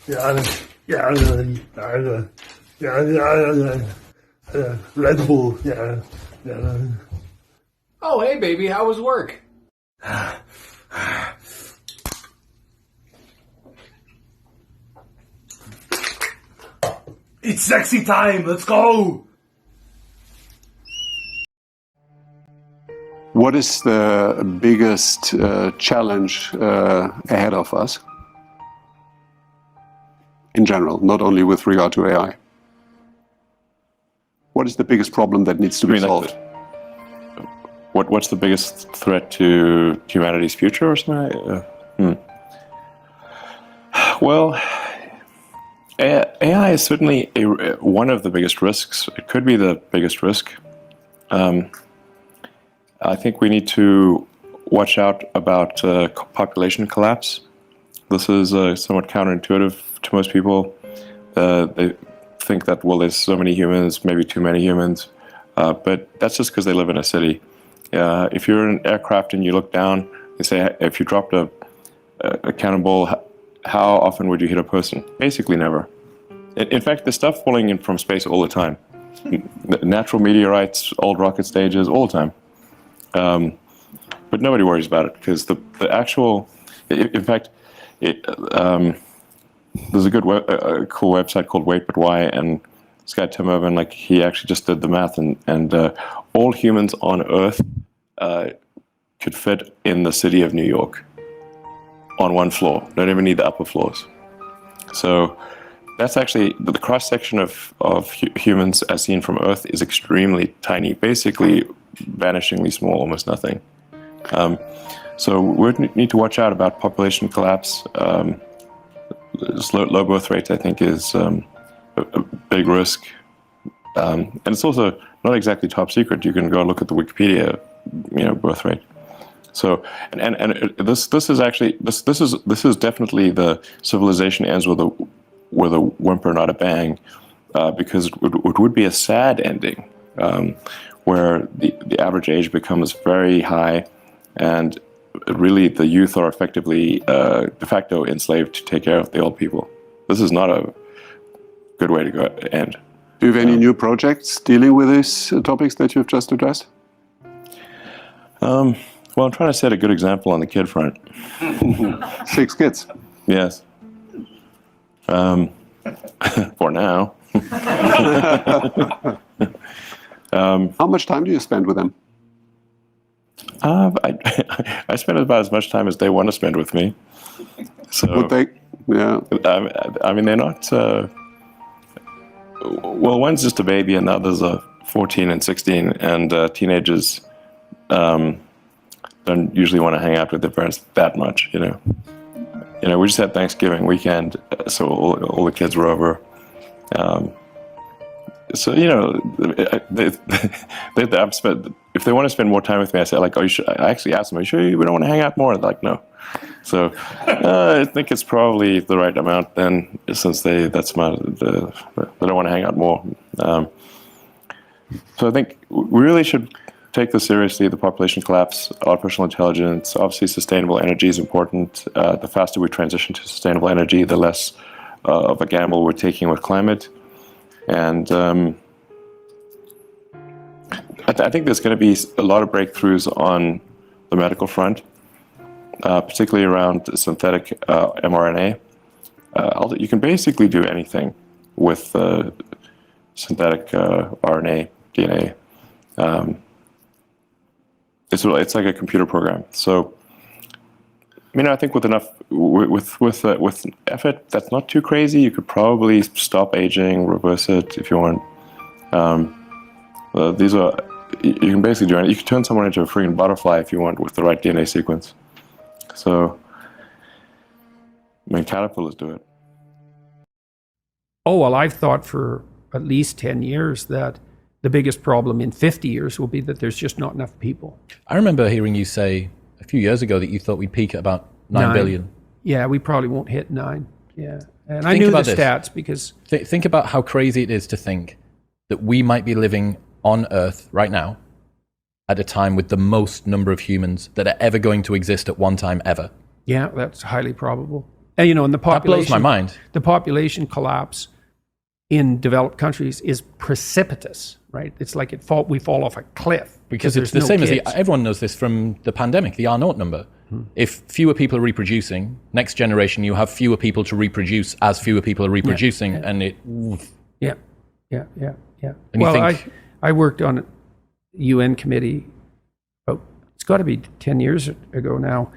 Red Bull, Oh, hey, baby, how was work? It's sexy time, let's go! What is the biggest challenge ahead of us? In general, not only with regard to AI. What is the biggest problem that needs to be solved? What's the biggest threat to humanity's future or something? Well, AI is certainly one of the biggest risks. It could be the biggest risk. I think we need to watch out about population collapse. This is somewhat counterintuitive to most people. They think that, well, there's so many humans, maybe too many humans, but that's just because they live in a city. If you're in an aircraft and you look down, they say, if you dropped a cannonball, how often would you hit a person? Basically never. In fact, there's stuff falling in from space all the time. Natural meteorites, old rocket stages, all the time. But nobody worries about it because the actual, in fact, there's a good cool website called Wait But Why, and this guy Tim Irvin, like, he actually just did the math, and all humans on Earth could fit in the city of New York on one floor. Don't even need the upper floors. So that's actually the cross section of humans as seen from Earth is extremely tiny, basically vanishingly small, almost nothing. So we need to watch out about population collapse. Low birth rate, I think, is a big risk, and it's also not exactly top secret. You can go look at the Wikipedia, birth rate. So, and this is actually this is definitely the civilization ends with a whimper, not a bang, because it would be a sad ending, where the average age becomes very high, and really the youth are effectively de facto enslaved to take care of the old people. This is not a good way to end. Do you have any new projects dealing with these topics that you've just addressed? Well, I'm trying to set a good example on the kid front. 6 kids. Yes. For now. How much time do you spend with them? I spend about as much time as they want to spend with me. So Would they? Yeah. I mean, they're not. Well, one's just a baby, and the others are 14 and 16, and teenagers don't usually want to hang out with their parents that much. We just had Thanksgiving weekend, so all the kids were over. So if they want to spend more time with me, I say, like, I actually ask them, are you sure we don't want to hang out more? They're like, no. So I think it's probably the right amount then, since they don't want to hang out more. So I think we really should take this seriously, the population collapse, artificial intelligence. Obviously, sustainable energy is important. The faster we transition to sustainable energy, the less of a gamble we're taking with climate. And I think there's going to be a lot of breakthroughs on the medical front, particularly around synthetic mRNA. You can basically do anything with synthetic RNA, DNA. It's like a computer program. So, I think with effort, that's not too crazy. You could probably stop aging, reverse it if you want. You can basically do it. You can turn someone into a freaking butterfly if you want with the right DNA sequence. So, caterpillars do it. Oh, well, I've thought for at least 10 years that the biggest problem in 50 years will be that there's just not enough people. I remember hearing you say a few years ago that you thought we'd peak at about 9 billion. Yeah, we probably won't hit 9. Yeah. And I knew the stats because... Think about how crazy it is to think that we might be living on Earth right now at a time with the most number of humans that are ever going to exist at one time ever. Yeah, that's highly probable. And, and the That population, blows my mind. The population collapse in developed countries is precipitous, right? It's like we fall off a cliff Because it's the same as everyone knows this from the pandemic, the R0 number. If fewer people are reproducing, next generation you have fewer people to reproduce as fewer people are reproducing, and it. Yeah. And you think, I worked on a UN committee. It's got to be 10 years ago now,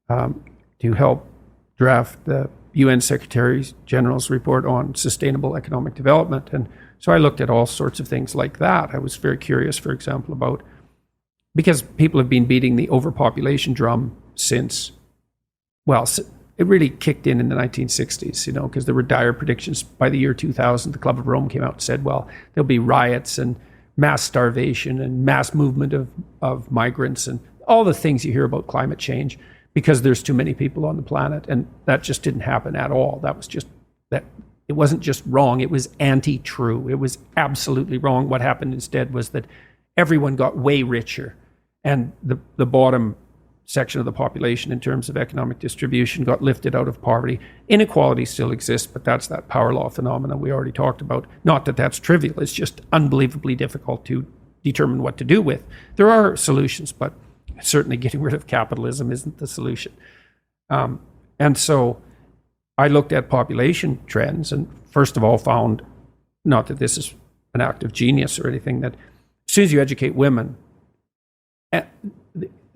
to help draft the UN Secretary General's report on sustainable economic development. And so I looked at all sorts of things like that. I was very curious, for example, about, because people have been beating the overpopulation drum since, it really kicked in the 1960s, because there were dire predictions. By the year 2000, the Club of Rome came out and said, well, there'll be riots and mass starvation and mass movement of migrants and all the things you hear about climate change, because there's too many people on the planet. And that just didn't happen at all. That was just that. It wasn't just wrong, it was anti-true. It was absolutely wrong. What happened instead was that everyone got way richer, and the bottom section of the population in terms of economic distribution got lifted out of poverty. Inequality still exists, but that's that power law phenomenon we already talked about. Not that that's trivial, it's just unbelievably difficult to determine what to do with. There are solutions, but certainly getting rid of capitalism isn't the solution. And so I looked at population trends and first of all found, not that this is an act of genius or anything, that as soon as you educate women,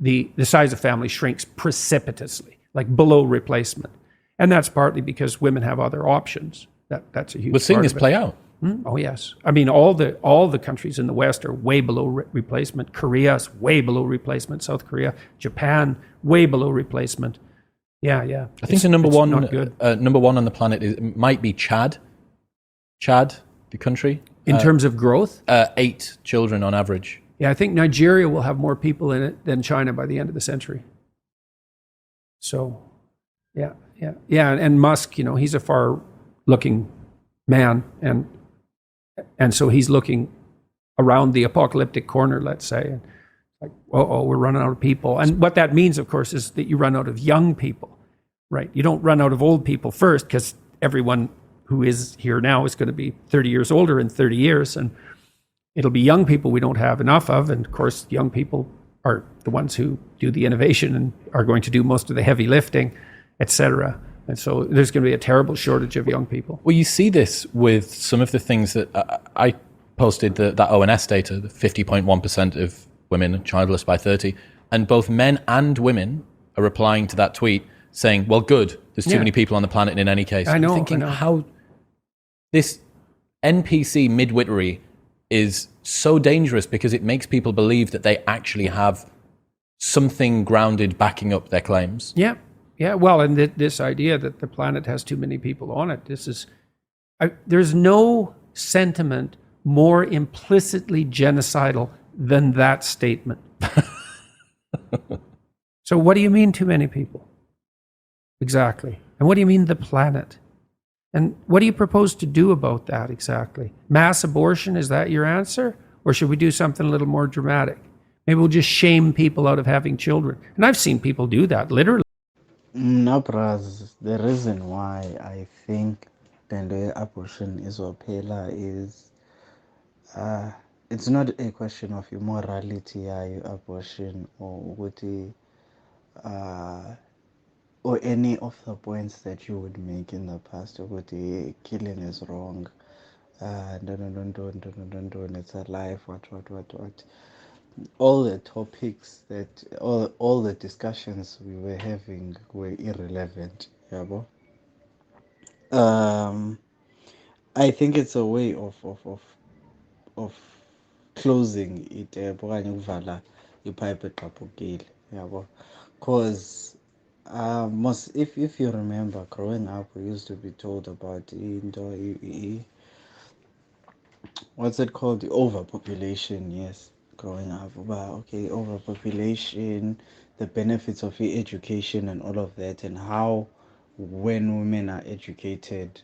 the size of family shrinks precipitously, like below replacement. And that's partly because women have other options. That's a huge part. we're seeing this play out. Oh, yes. I mean, all the countries in the West are way below replacement. Korea's way below replacement. South Korea, Japan, way below replacement. Yeah. I think the number one on the planet might be Chad. Chad, the country. In terms of growth? 8 children on average. Yeah, I think Nigeria will have more people in it than China by the end of the century. So, yeah. And Musk, he's a far-looking man, and so he's looking around the apocalyptic corner, let's say, and like, we're running out of people. And what that means, of course, is that you run out of young people, right? You don't run out of old people first, because everyone who is here now is going to be 30 years older in 30 years, and it'll be young people we don't have enough of. And of course, young people are the ones who do the innovation and are going to do most of the heavy lifting, et cetera. And so there's going to be a terrible shortage of young people. Well, you see this with some of the things that I posted, that ONS data, the 50.1% of women are childless by 30. And both men and women are replying to that tweet saying, well, good, there's too many people on the planet in any case. I'm thinking how this NPC midwittery is so dangerous, because it makes people believe that they actually have something grounded backing up their claims. Yeah. Well, and this idea that the planet has too many people on it, there's no sentiment more implicitly genocidal than that statement. So what do you mean too many people? Exactly. And what do you mean the planet? And what do you propose to do about that exactly? Mass abortion, is that your answer? Or should we do something a little more dramatic? Maybe we'll just shame people out of having children. And I've seen people do that, literally. No, Braz, the reason why I think the abortion is opela is it's not a question of immorality, abortion, or or any of the points that you would make in the past. Killing is wrong. Don't, it's a life. What. All the topics all the discussions we were having were irrelevant. I think it's a way of closing it, okanye ukuvala ipipe egqabhukile, because if you remember, growing up we used to be told about what's it called, the overpopulation. Yes, growing up about overpopulation, the benefits of education and all of that, and how when women are educated,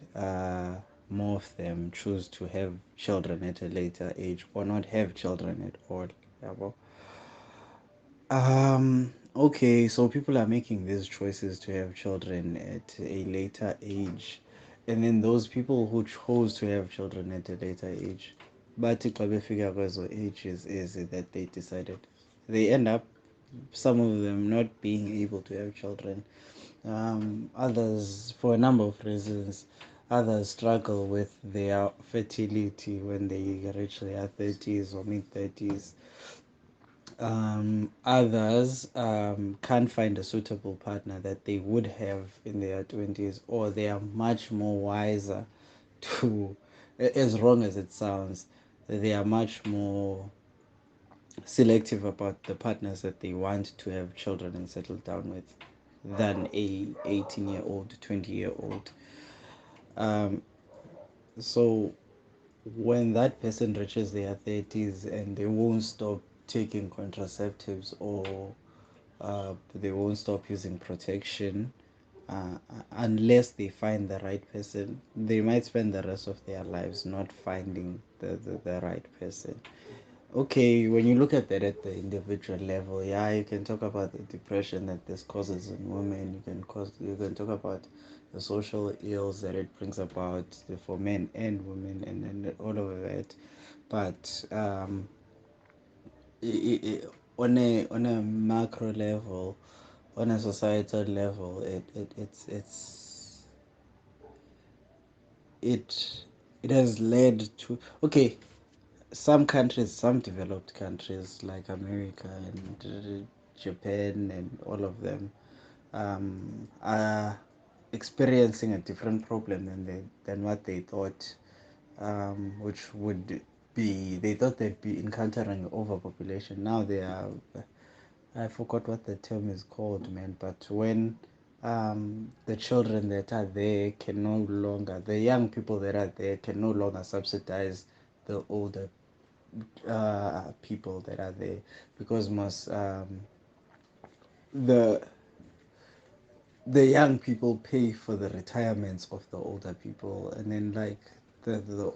more of them choose to have children at a later age or not have children at all. Okay, so people are making these choices to have children at a later age, and then those people who chose to have children at a later age, but figure kwezo ages is it that they decided, they end up, some of them not being able to have children, others for a number of reasons, others struggle with their fertility when they reach their 30s or mid 30s. Others can't find a suitable partner that they would have in their 20s, or they are much more wiser to, as wrong as it sounds, they are much more selective about the partners that they want to have children and settle down with than a 18-year-old, 20-year-old. Um, so when that person reaches their 30s and they won't stop taking contraceptives, or they won't stop using protection, unless they find the right person, they might spend the rest of their lives not finding the right person. Okay, when you look at that at the individual level, yeah, you can talk about the depression that this causes in women. You can talk about the social ills that it brings about for men and women, and all of that. But on a macro level, on a societal level, it it has led to, okay, some countries, some developed countries like America and Japan and all of them, are experiencing a different problem than what they thought, which would be, they thought they'd be encountering overpopulation. Now they are, I forgot what the term is called, man, but when the children that are there can no longer, the young people that are there can no longer subsidize the older people that are there, because most the the young people pay for the retirements of the older people, and then like the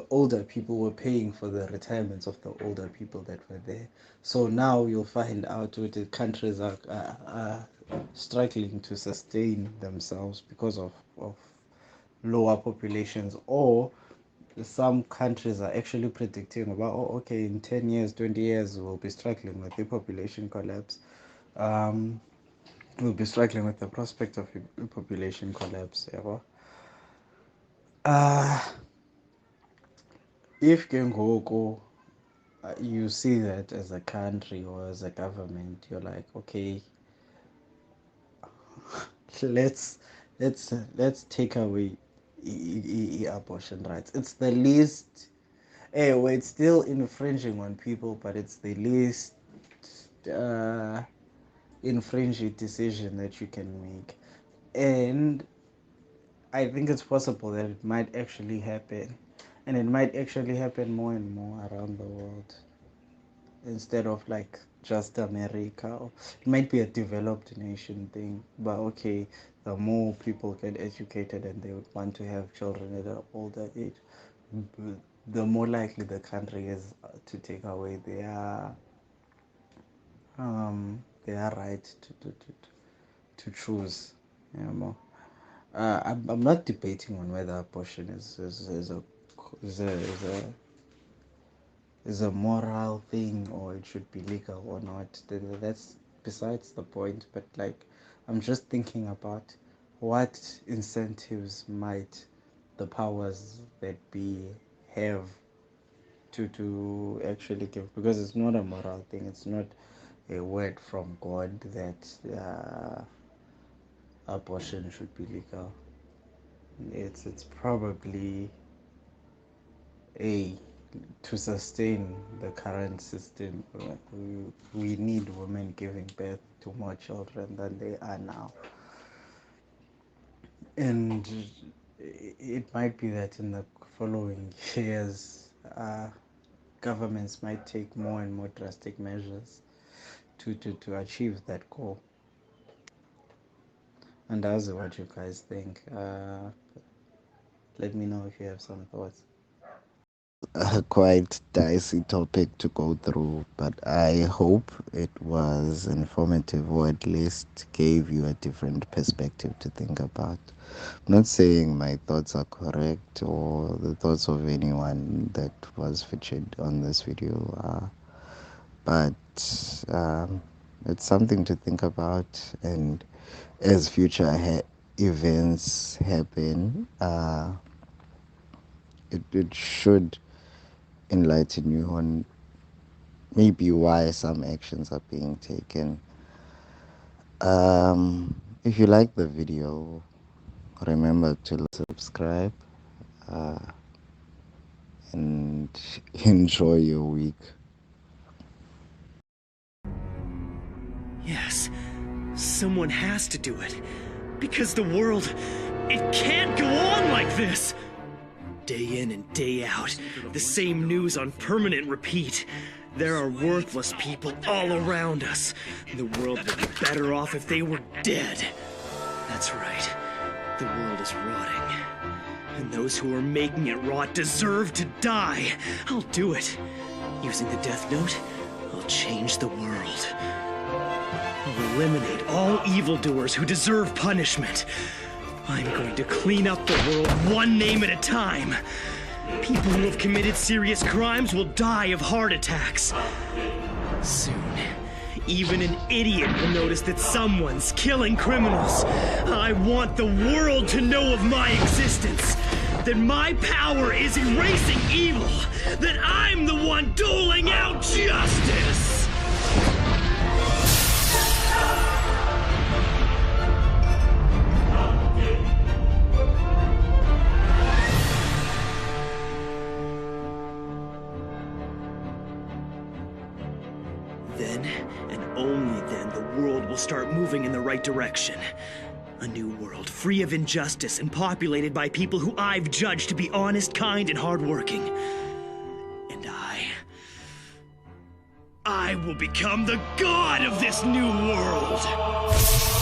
older people were paying for the retirements of the older people that were there. So now you'll find out with the countries are struggling to sustain themselves because of lower populations, or some countries are actually predicting about, oh, okay, in 10 years, 20 years, we'll be struggling with the population collapse. Um, we'll be struggling with the prospect of a population collapse. Yeah. If Gengoko, you see that as a country or as a government, you're like, okay, let's let's take away abortion rights. It's the least. Well, it's still infringing on people, but it's the least uh, infringing decision that you can make. And I think it's possible that it might actually happen. And it might actually happen more and more around the world, instead of like just America. It might be a developed nation thing, but okay, the more people get educated and they would want to have children at an older age, the more likely the country is to take away their right to choose. You know. I'm not debating on whether abortion is a is a moral thing, or it should be legal or not. That's besides the point. But like, I'm just thinking about what incentives might the powers that be have to actually give, because it's not a moral thing. It's not a word from God that abortion should be legal. It's probably a, to sustain the current system, we need women giving birth to more children than they are now. And it might be that in the following years, governments might take more and more drastic measures to achieve that goal. And that's what you guys think. Let me know if you have some thoughts. a quite dicey topic to go through, but I hope it was informative or at least gave you a different perspective to think about. I'm not saying my thoughts are correct or the thoughts of anyone that was featured on this video are, but it's something to think about. And as future events happen, it should enlighten you on maybe why some actions are being taken. If you like the video, remember to subscribe and enjoy your week. Yes, someone has to do it. Because the world, it can't go on like this! Day in and day out, the same news on permanent repeat. There are worthless people all around us. The world would be better off if they were dead. That's right. The world is rotting. And those who are making it rot deserve to die. I'll do it. Using the Death Note, I'll change the world. I'll eliminate all evildoers who deserve punishment. I'm going to clean up the world one name at a time. People who have committed serious crimes will die of heart attacks. Soon, even an idiot will notice that someone's killing criminals. I want the world to know of my existence. That my power is erasing evil. That I'm the one doling out justice. Then, and only then, the world will start moving in the right direction. A new world, free of injustice and populated by people who I've judged to be honest, kind, and hardworking. And I will become the god of this new world!